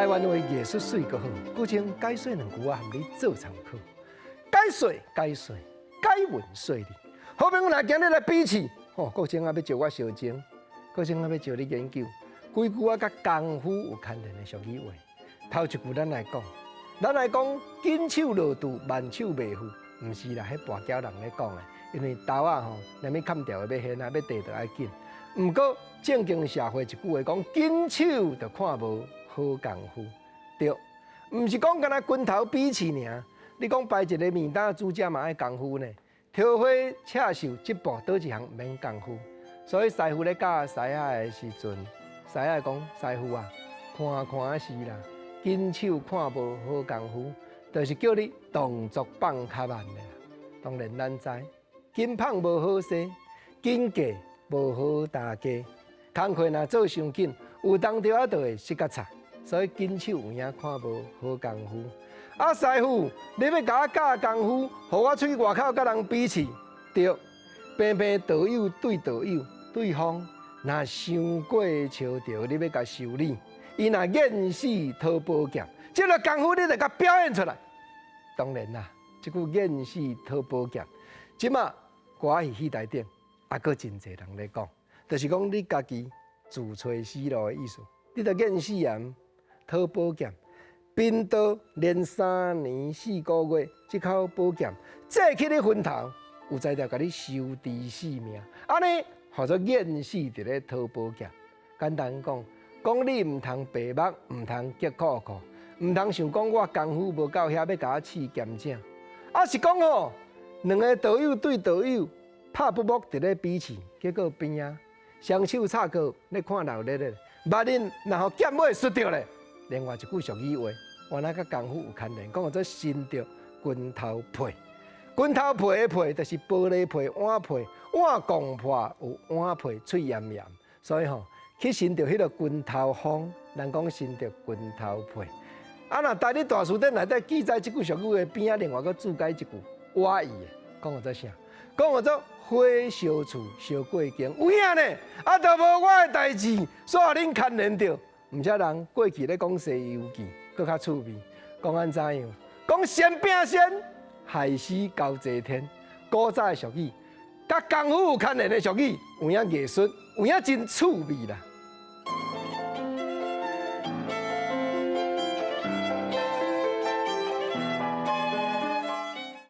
台湾话艺术水个好，古前解说两句啊，含你做参考。解文说理。好朋友来今日来比试，古前啊要招我小精，古前啊要招你研究，几句啊甲功夫有牵连的俗语话。头一句咱来讲，紧手落肚，慢手袂赴，毋是啦，迄跋筊人咧讲的，因为刀啊连要砍掉的要现啊，要地就爱紧。毋过正经社会一句话讲，紧手就看无好功夫，对，毋是讲敢若拳头比试尔。你讲摆一个面搭煮食嘛爱功夫呢，挑花刺绣这步倒一项毋免功夫。所以师傅咧教师仔的时阵，师仔讲师傅啊，看是啦，紧手看无好功夫，就是叫你动作放较慢的。当然咱知，紧放无好势，紧架无好大家，工课若做伤紧，有当着啊就会失甲差。所以紧手有影看无好功夫。啊，师傅，你要甲我教功夫，互我出去外口甲人比试，对，平平道友对道友，对方若伤过笑着，你要甲修理，伊若厌死讨宝剑，这个功夫你得甲表演出来。当然啦，这句厌死讨宝剑，即马歌戏戏台顶也阁真侪人咧讲，就是讲你家己自吹死路的意思，你得厌死人讨宝剑。冰刀连3年4个月，这口宝剑坐起你坟头，有才调甲你收治死命。安尼，或者厌死伫咧讨宝剑。简单讲，你唔通白目，唔通急苦苦，唔通想讲我功夫无够遐，要甲我试剑正。啊是讲吼，两个道友对道友拍不木伫咧比试，结果边啊双手插靠咧看闹热咧，万一然后剑尾摔着咧，另外一句俗语话。原来甲功夫有牵连，讲做身着拳头皮，拳头皮的皮就是玻璃皮、碗皮，碗讲破有碗皮脆炎炎，所以去身着迄个拳头风，人讲身着拳头皮。啊，若带你大书典内底记载即句俗语的边仔，另外佫注解一句话意的，讲做啥？讲做花烧厝烧过境，有影呢？啊，都无我的代志，所以恁牵连着，毋则人过去咧讲《西游记》。搁较趣味，讲安怎样？讲先变仙，害死交济天。古早的俗语，甲功夫有牵连的俗语，有影艺术，有影真趣味啦。